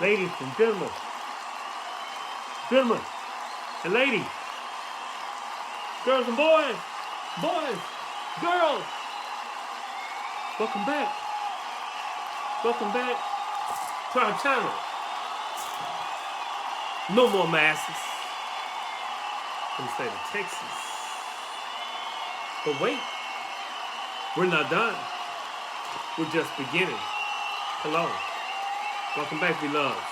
Ladies and gentlemen, gentlemen and ladies, girls and boys, boys, girls, welcome back. Welcome back to our channel. No more masses in the state of Texas. But wait, we're not done. We're just beginning. Hello. Welcome back, beloveds.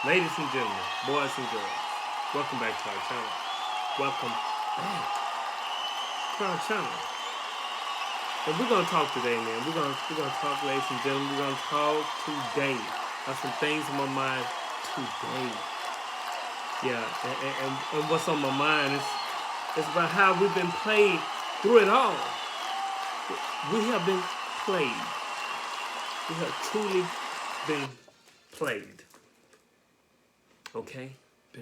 Ladies and gentlemen, boys and girls, welcome back to our channel. Welcome back to our channel. And we're gonna talk today, man. We're gonna talk, ladies and gentlemen. We're gonna talk today. Got some things on my mind today. Yeah, and what's on my mind is about how we've been played through it all. We have been played. We have truly been played. Okay?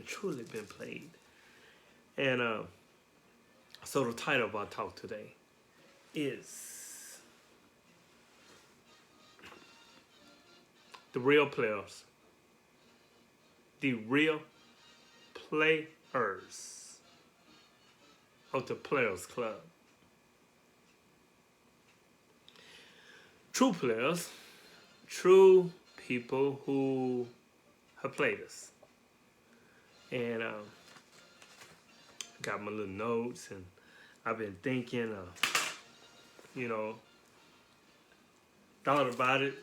Truly been played. And so the title of our talk today is The Real Players. The real players of the Players Club. True players, true people who have played us. And I got my little notes, and I've been thinking, thought about it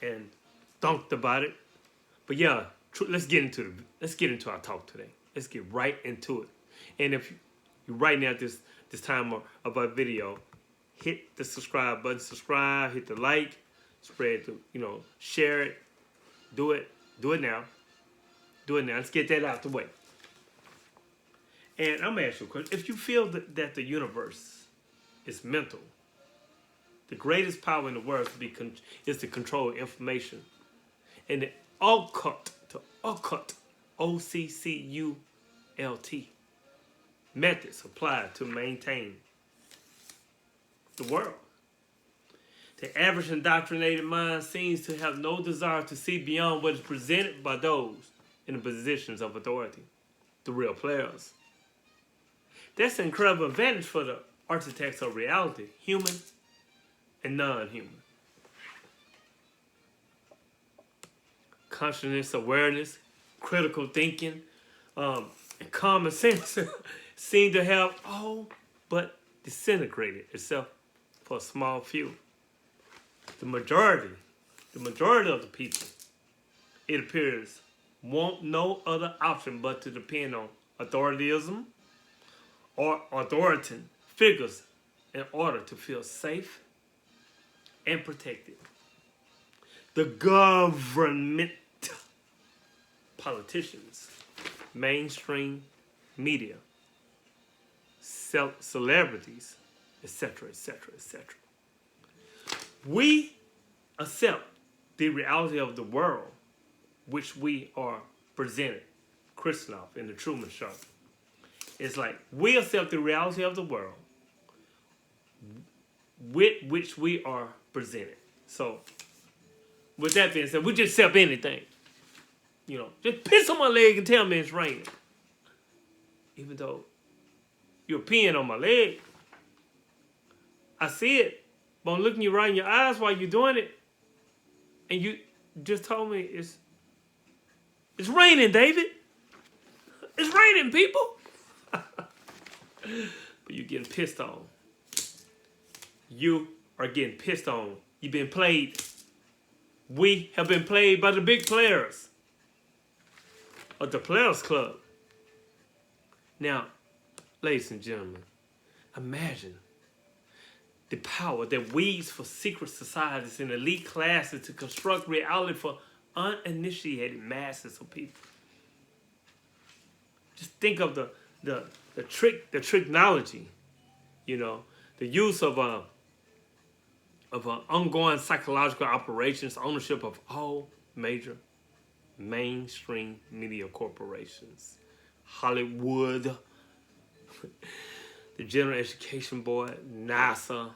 and thunked about it. But yeah, let's get into our talk today. Let's get right into it. And if you're right now at this time of our video, hit the subscribe button, hit the like, spread the, share it, do it now. Let's get that out the way. And I'm gonna ask you a question. If you feel that the universe is mental, the greatest power in the world is to control information, and the occult, OCCULT, methods applied to maintain the world. The average indoctrinated mind seems to have no desire to see beyond what is presented by those in the positions of authority, the real players. That's an incredible advantage for the architects of reality, human and non-human. Consciousness, awareness, critical thinking, and common sense seem to have all but disintegrated itself for a small few. The majority of the people, it appears, want no other option but to depend on authoritism or authoritarian figures in order to feel safe and protected. The government, politicians, mainstream media, celebrities, etc., etc., etc. We accept the reality of the world which we are presented. Christoph in the Truman Show. It's like we accept the reality of the world with which we are presented. So, with that being said, we just accept anything. Just piss on my leg and tell me it's raining. Even though you're peeing on my leg. I see it, but I'm looking you right in your eyes while you're doing it. And you just told me it's raining, David. It's raining, people. But you're getting pissed on. You are getting pissed on. You've been played. We have been played by the big players of the Players Club. Now, ladies and gentlemen, imagine the power that weaves for secret societies and elite classes to construct reality for uninitiated masses of people. Just think of the technology, the use of ongoing psychological operations, ownership of all major mainstream media corporations, Hollywood, the General Education Board, NASA,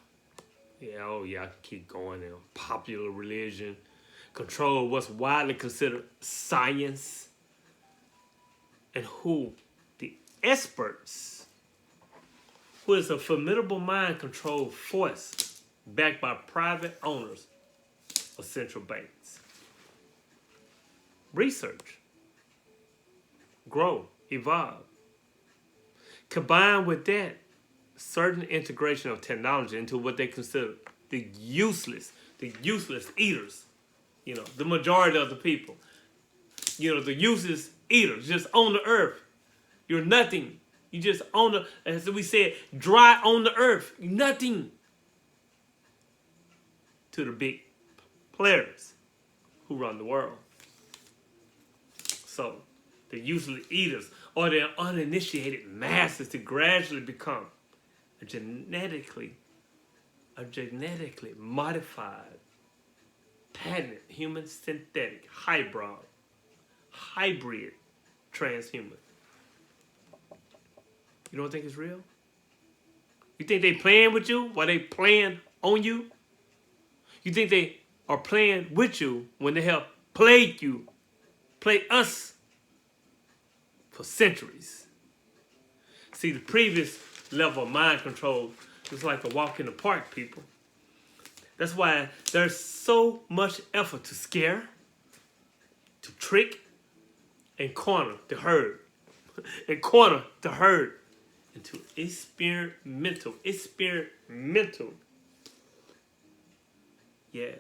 Yeah, oh yeah, I can keep going there. Popular religion, control what's widely considered science, and who the experts, who is a formidable mind control force backed by private owners of central banks. Research, grow, evolve. Combined with that, certain integration of technology into what they consider the useless eaters. You know, the majority of the people. You know, the useless eaters just on the earth. You're nothing. You just on the, as we said, dry on the earth. Nothing. To the big players who run the world. So, the useless eaters or the uninitiated masses to gradually become a genetically modified, patented human synthetic hybrid transhuman. You don't think it's real? You think they playing with you while they playing on you? You think they are playing with you when they help play you, play us for centuries? See, the previous level of mind control was like a walk in the park, people. That's why there's so much effort to scare, to trick, and corner the herd. And corner the herd into experimental. Yeah.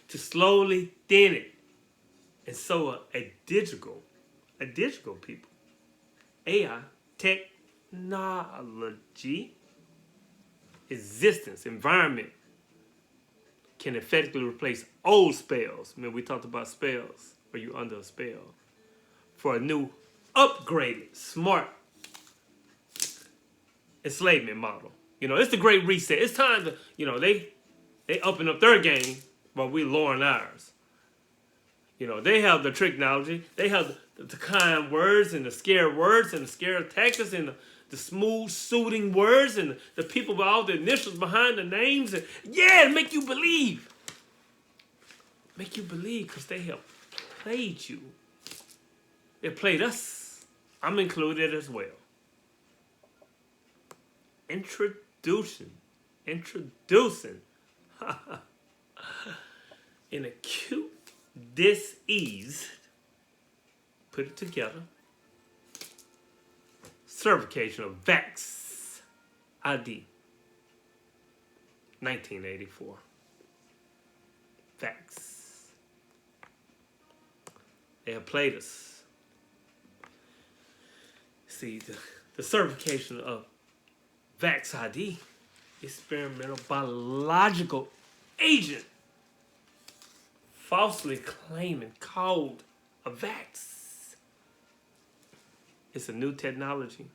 To slowly thin it. And so a digital people. AI, technology, existence, environment can effectively replace old spells. I mean, we talked about spells. Are you under a spell? For a new, upgraded, smart enslavement model. You know, it's the great reset. It's time to, you know, they open up their game while we lowering ours. You know, they have the technology. They have the kind words and the scare words and the scare tactics and the smooth soothing words and the people with all the initials behind the names. And yeah, make you believe. Make you believe because they have played you. They played us. I'm included as well. Introducing in acute dis-ease, put it together, certification of Vax ID, 1984. Vax. They have played us. See, the certification of Vax ID, experimental biological agent, falsely claiming called a vax. It's a new technology.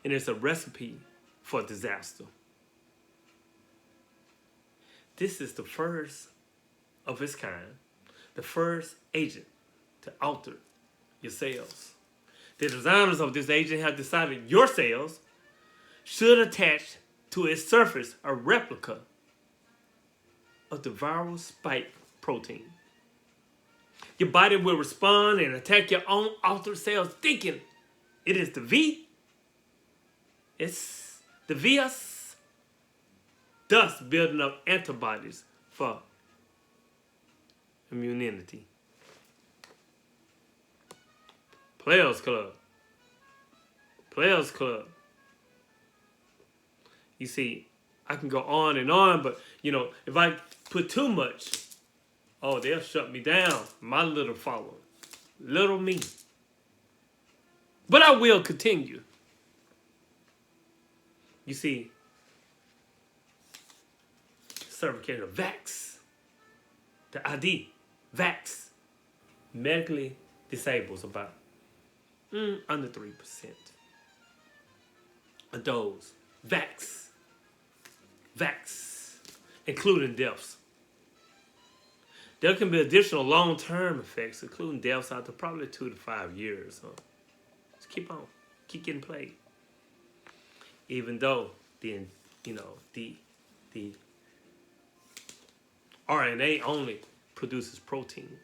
And it's a recipe for disaster. This is the first of its kind, the first agent to alter your cells. The designers of this agent have decided your cells should attach to its surface a replica of the viral spike protein. Your body will respond and attack your own altered cells, thinking it is the V. It's the virus, thus building up antibodies for immunity. Players Club. Players Club. You see, I can go on, but, you know, if I put too much, oh, they'll shut me down. My little following. Little me. But I will continue. You see, certification of Vax. The ID, Vax, medically disables about under 3% of those. Vax, including deaths. There can be additional long-term effects, including deaths after probably 2 to 5 years. So just keep on, keep getting played. Even though the The RNA only produces protein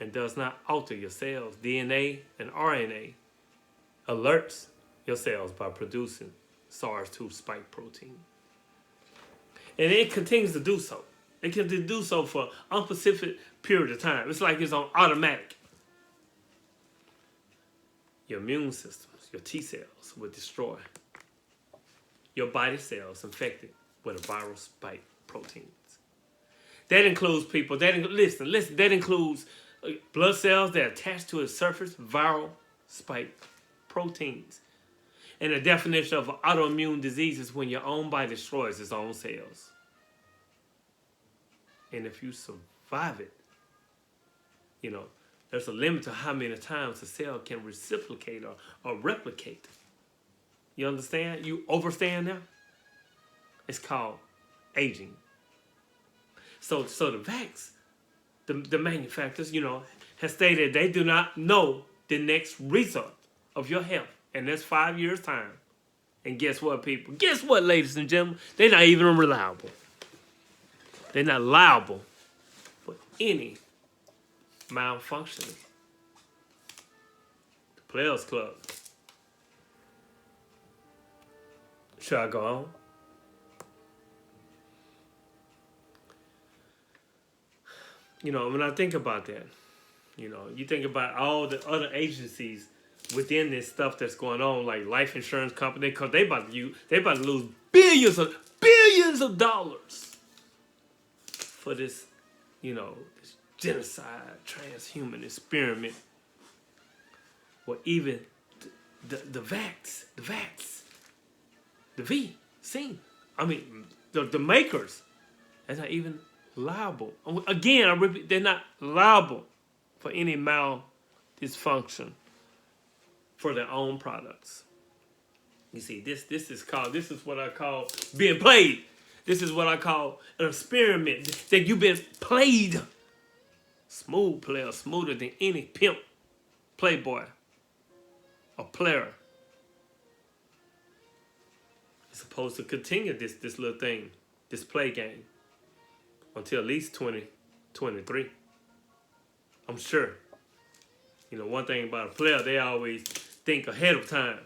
and does not alter your cells. DNA and RNA alerts your cells by producing SARS-2 spike protein. And it continues to do so. It can do so for an unspecific period of time. It's like it's on automatic. Your immune systems, your T cells, will destroy your body cells infected with a viral spike proteins. That includes people. Listen. That includes blood cells that attach to its surface, viral spike proteins. And the definition of an autoimmune disease is when your own body destroys its own cells. And if you survive it, there's a limit to how many times a cell can reciprocate or replicate. You understand? You understand now? It's called aging. So the manufacturers, have stated they do not know the next result of your health. And that's 5 years' time. And guess what, people? Guess what, ladies and gentlemen? They're not even reliable. They're not liable for any malfunctioning. The Players Club. Should I go on? When I think about that, you think about all the other agencies within this stuff that's going on, like life insurance company, because they about to lose billions of dollars for this, this genocide, transhuman experiment, or even the makers, they're not even liable. Again, I repeat, they're not liable for any dysfunction for their own products. You see, this is what I call being played. This is what I call an experiment that you've been played. Smooth player, smoother than any pimp, playboy, or player. It's supposed to continue this little thing, this play game, until at least 2023. I'm sure. One thing about a player, they always think ahead of time.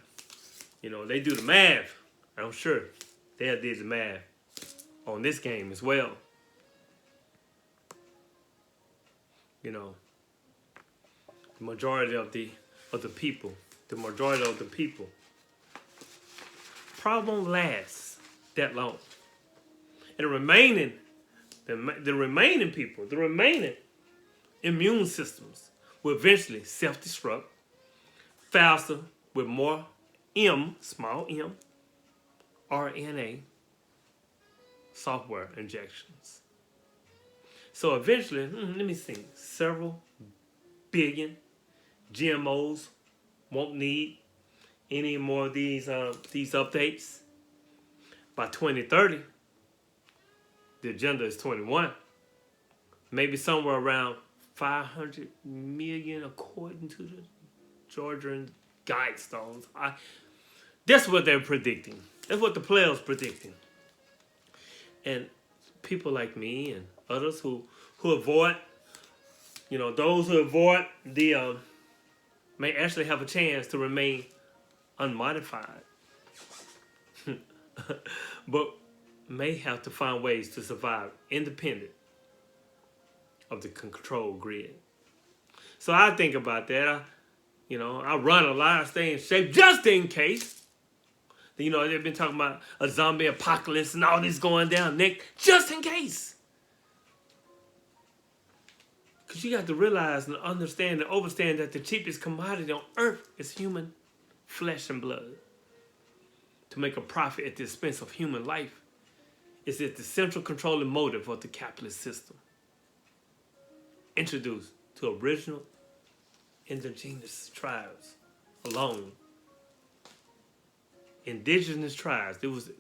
They do the math. I'm sure they did the math on this game as well. The majority of the people probably won't last that long. And the remaining people, the remaining immune systems will eventually self-destruct faster with more small m, RNA software injections. So eventually, let me think, several billion GMOs won't need any more of these updates. By 2030, the agenda is 21. Maybe somewhere around 500 million according to the Georgian Guidestones. That's what they're predicting. That's what the players predicting. And people like me and others who avoid, those who avoid the may actually have a chance to remain unmodified, but may have to find ways to survive independent of the control grid. So I think about that. I run a lot of things shape just in case. They've been talking about a zombie apocalypse and all this going down, Nick, just in case. Because you got to realize and understand and understand that the cheapest commodity on earth is human flesh and blood. To make a profit at the expense of human life is the central controlling motive of the capitalist system. Introduced to original indigenous tribes alone. Indigenous tribes. It was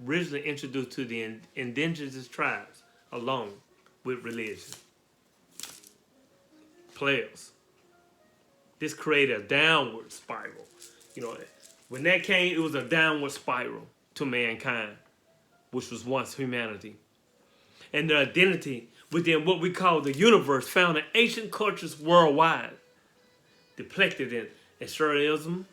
originally introduced to the indigenous tribes along with religion. Players. This created a downward spiral. When that came, it was a downward spiral to mankind. which was once humanity, and their identity within what we call the universe found in ancient cultures worldwide, depicted in Inspirational,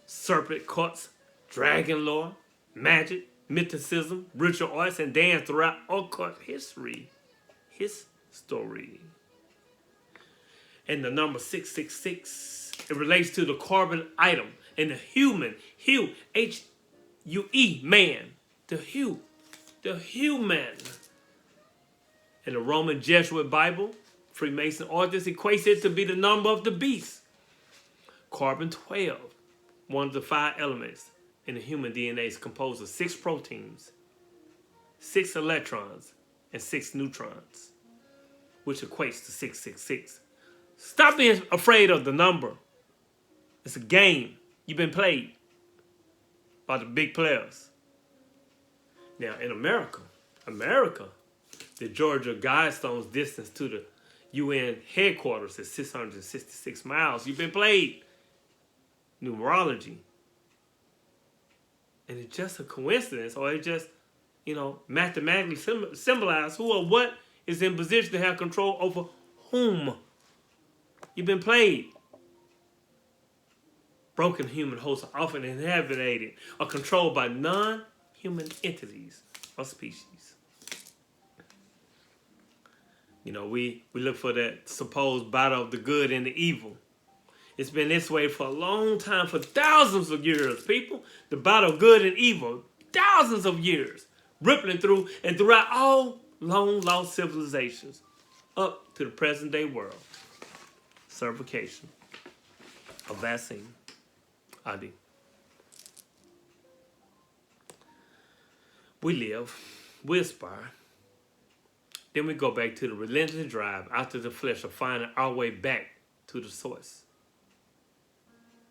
serpent cults, dragon lore, magic, mysticism, ritual arts, and dance throughout occult history. His story. And the number 666, it relates to the carbon item and the human, hue, H-U-E, man, the human. In the Roman Jesuit Bible, Freemason authors equates it to be the number of the beast. Carbon 12, one of the 5 elements in the human DNA, is composed of 6 proteins, 6 electrons, and 6 neutrons, which equates to 666. Stop being afraid of the number. It's a game. You've been played by the big players. Now, in America, the Georgia Guidestone's distance to the UN headquarters is 666 miles. You've been played. Numerology. And it's just a coincidence, or it just, mathematically symbolize who or what is in position to have control over whom. You've been played. Broken human hosts are often inhabited or controlled by non-human entities or species. We look for that supposed battle of the good and the evil. It's been this way for a long time, for thousands of years, people. The battle of good and evil, thousands of years, rippling through and throughout all long-lost civilizations, up to the present-day world. Certification, a vaccine, ID. We live, we aspire. Then we go back to the relentless drive after the flesh of finding our way back to the source.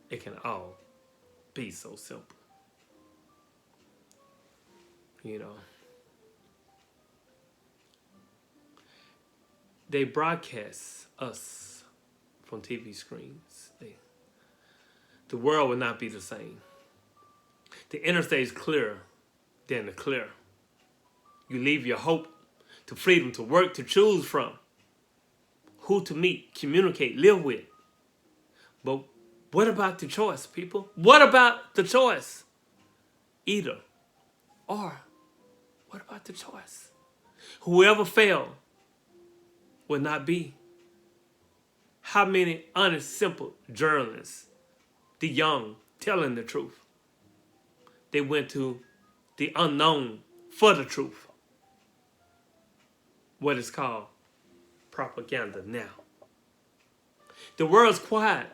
It can all be so simple. They broadcast us from TV screens. The world will not be the same. The interstate is clearer than the clear. You leave your hope to freedom to work, to choose from, who to meet, communicate, live with. But what about the choice, people? What about the choice? Either or. What about the choice? Whoever failed will not be. How many honest, simple journalists, the young, telling the truth? They went to the unknown for the truth. What is called propaganda now. The world's quiet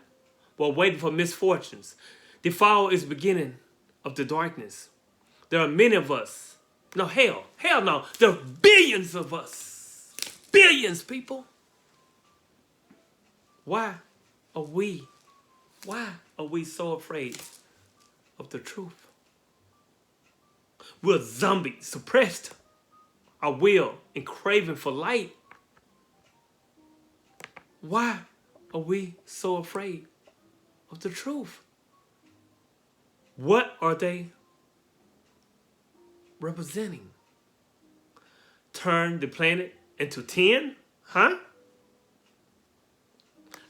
while waiting for misfortunes. The fall is the beginning of the darkness. There are many of us. No, hell no. There are billions of us. Billions, people. Why are we so afraid of the truth? We're zombies, suppressed our will and craving for light. Why are we so afraid of the truth? What are they representing? Turn the planet into 10? Huh?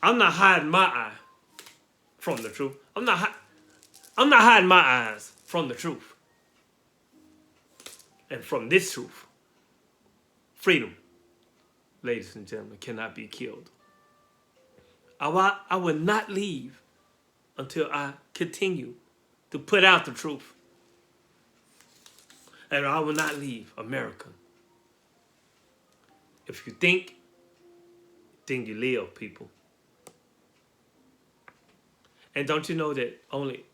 I'm not hiding my eye from the truth. I'm not hiding my eyes from the truth. And from this truth, freedom, ladies and gentlemen, cannot be killed. I will not leave until I continue to put out the truth. And I will not leave America. If you think, then you live, people. And don't you know that only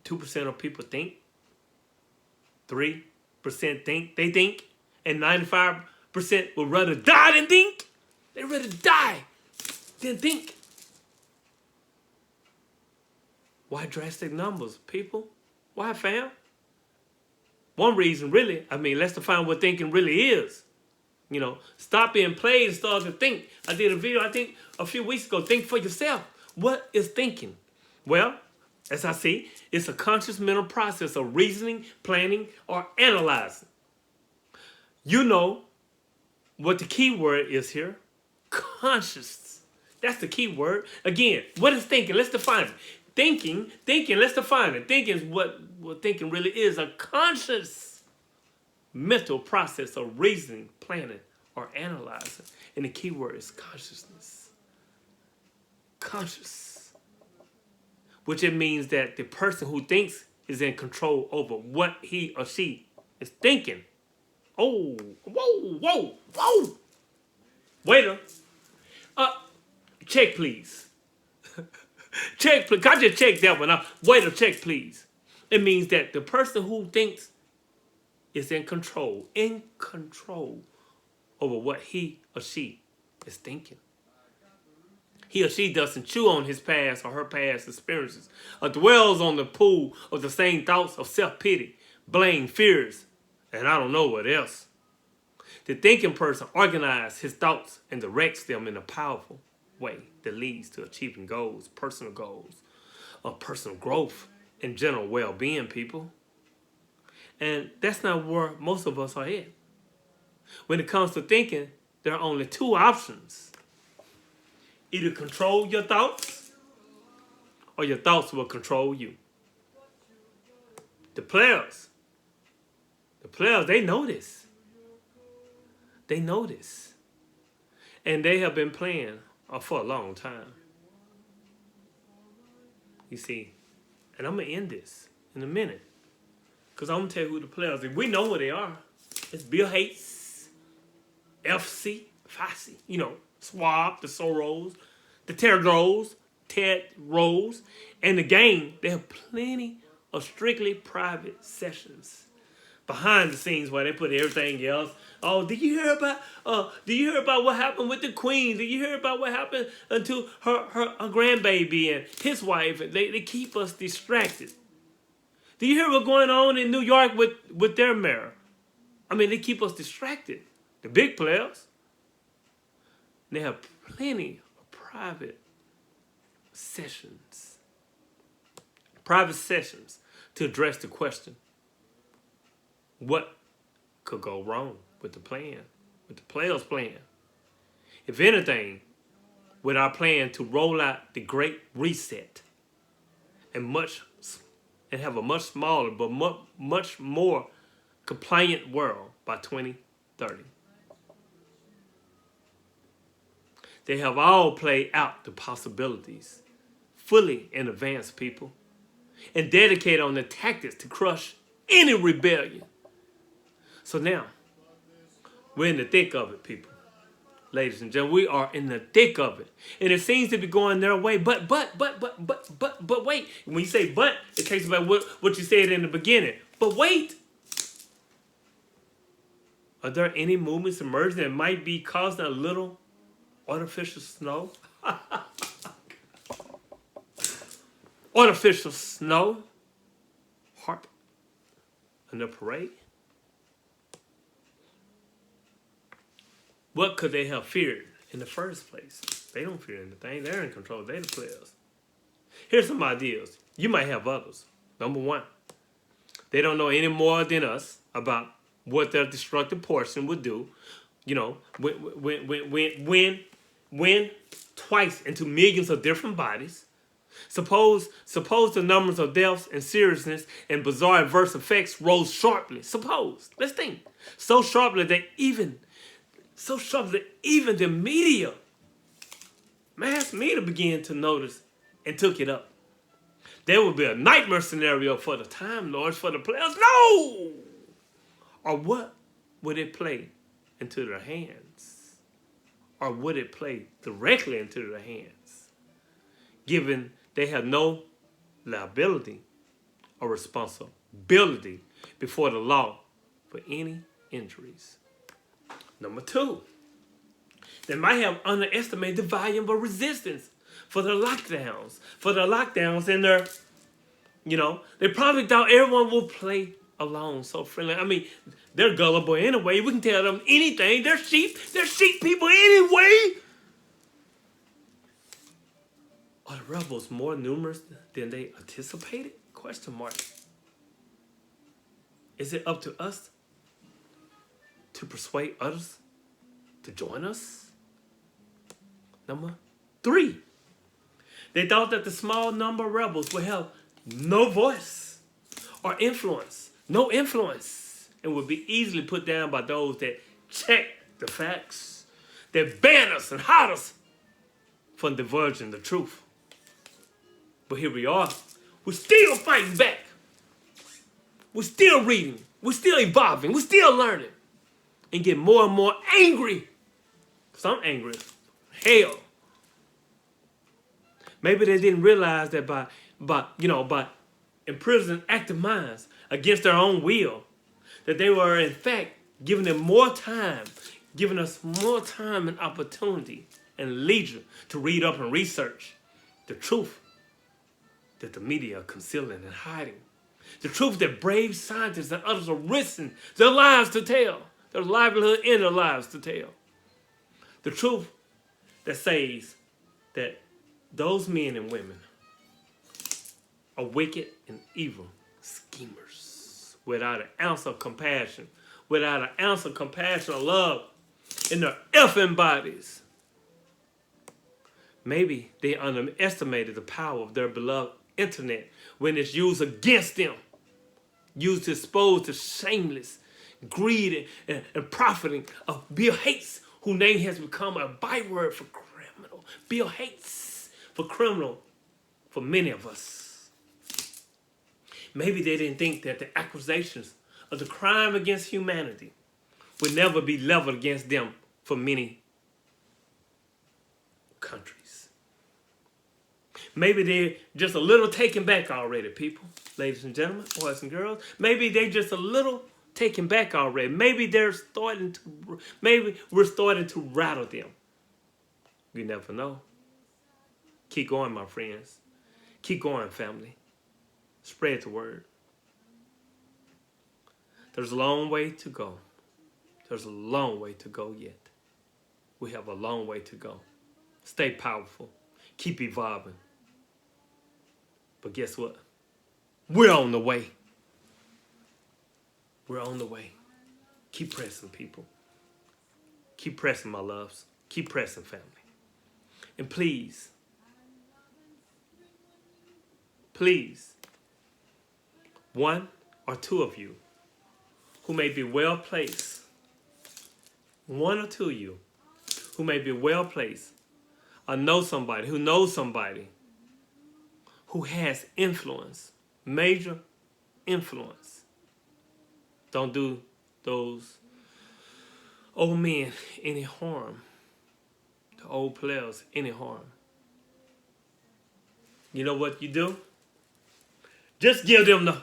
2% of people think? 3% think they think, and 95% would rather die than think. They'd rather die than think. Why drastic numbers, people? Why, fam? One reason, really, let's define what thinking really is. Stop being played and start to think. I did a video, I think, a few weeks ago. Think for yourself. What is thinking? Well, as I see, it's a conscious mental process of reasoning, planning, or analyzing. You know what the key word is here. Conscious. That's the key word. Again, what is thinking? Let's define it. Thinking, let's define it. Thinking is what thinking really is. A conscious mental process of reasoning, planning, or analyzing. And the key word is consciousness. Conscious. Which it means that the person who thinks is in control over what he or she is thinking. Oh, whoa. Waiter, check please. Check please. I just checked that one out. Waiter, check please. It means that the person who thinks is in control over what he or she is thinking. He or she doesn't chew on his past or her past experiences, or dwells on the pool of the same thoughts of self-pity, blame, fears, and I don't know what else. The thinking person organizes his thoughts and directs them in a powerful way that leads to achieving goals, or personal growth, and general well-being, people. And that's not where most of us are at. When it comes to thinking, there are only two options. Either control your thoughts, or your thoughts will control you. The players, they know this. They know this. And they have been playing for a long time. You see, and I'm going to end this in a minute. Because I'm going to tell you who the players are. We know who they are. It's Bill Gates, FC, Fossey, Schwab, the Soros, the Ted Rose, and the gang. They have plenty of strictly private sessions behind the scenes where they put everything else. Oh, did you hear about what happened with the Queen? Did you hear about what happened to her grandbaby and his wife? They keep us distracted. Do you hear what's going on in New York with their mayor? I mean, they keep us distracted. The big players. They have plenty of private sessions to address the question, what could go wrong with the players' plan? If anything, with our plan to roll out the Great Reset and have a much smaller but much more compliant world by 2030. They have all played out the possibilities fully in advance, people, and dedicated on the tactics to crush any rebellion. So now, we're in the thick of it, people. Ladies and gentlemen, we are in the thick of it. And it seems to be going their way. But wait. When you say but, it takes about what you said in the beginning. But wait. Are there any movements emerging that might be causing a little artificial snow? Artificial snow? Harp in the parade? What could they have feared in the first place? They don't fear anything. They're in control. They're the players. Here's some ideas. You might have others. Number one, they don't know any more than us about what their destructive portion would do. When twice into millions of different bodies. Suppose the numbers of deaths and seriousness and bizarre adverse effects rose sharply. Suppose. Let's think. So sharply that even the media, mass media, began to notice and took it up. There would be a nightmare scenario for the Time Lords, for the players. No! Or what would it play into their hands? Or would it play directly into their hands? Given they have no liability or responsibility before the law for any injuries. Number two, they might have underestimated the volume of resistance for the lockdowns. And they probably thought everyone will play along so friendly. I mean, they're gullible anyway. We can tell them anything. They're sheep people anyway. Are the rebels more numerous than they anticipated? Question mark. Is it up to us to persuade others to join us. Number 3, they thought that the small number of rebels would have no voice or influence, no influence, and would be easily put down by those that check the facts, that ban us and hide us from diverging the truth. But here we are. We're still fighting back. We're still reading. We're still evolving. We're still learning. And get more and more angry. Because I'm angry as hell. Maybe they didn't realize that by imprisoning active minds against their own will, that they were in fact giving them more time, giving us more time and opportunity and leisure to read up and research the truth that the media are concealing and hiding. The truth that brave scientists and others are risking their lives to tell, their livelihood and their lives to tell. The truth that says that those men and women are wicked and evil schemers without an ounce of compassion, without an ounce of compassion or love in their effing bodies. Maybe they underestimated the power of their beloved internet when it's used against them, used to expose the shameless greed and profiting of Bill Gates, whose name has become a byword for criminal. Bill Gates for criminal for many of us. Maybe they didn't think that the accusations of the crime against humanity would never be leveled against them for many countries. Maybe they're just a little taken back already, people. Ladies and gentlemen, boys and girls. Maybe they're just a little taken back already. Maybe we're starting to rattle them. You never know. Keep going, my friends. Keep going, family. Spread the word. There's a long way to go. There's a long way to go yet. We have a long way to go. Stay powerful. Keep evolving. But guess what? We're on the way. We're on the way. Keep pressing, people. Keep pressing, my loves. Keep pressing, family. And please, one or two of you who may be well placed, one or two of you who may be well placed, or know somebody who knows somebody who has influence, major influence. Don't do those old men any harm, the old players any harm. You know what you do? Just give them the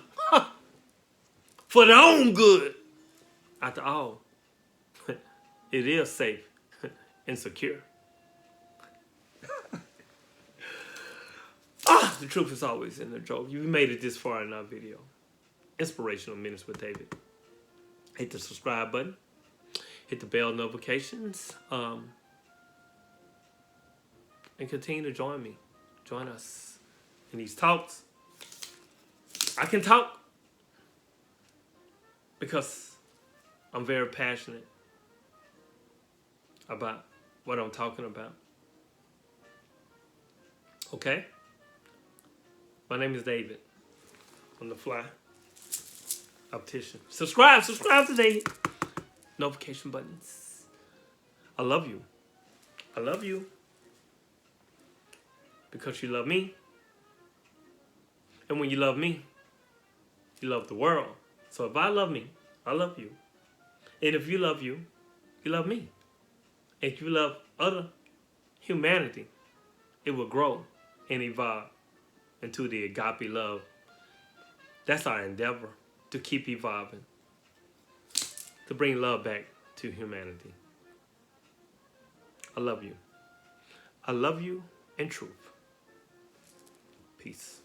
for their own good. After all, it is safe and secure. The truth is always in the joke. You made it this far in our video. Inspirational Minutes with David. Hit the subscribe button. Hit the bell notifications. And continue to join me. Join us in these talks. I can talk because I'm very passionate about what I'm talking about. Okay? My name is David. On the fly. Optician. Subscribe today. Notification buttons. I love you. I love you. Because you love me. And when you love me, you love the world. So if I love me, I love you. And if you love you, you love me. And if you love other humanity, it will grow and evolve into the agape love. That's our endeavor, to keep evolving, to bring love back to humanity. I love you. I love you in truth. Peace.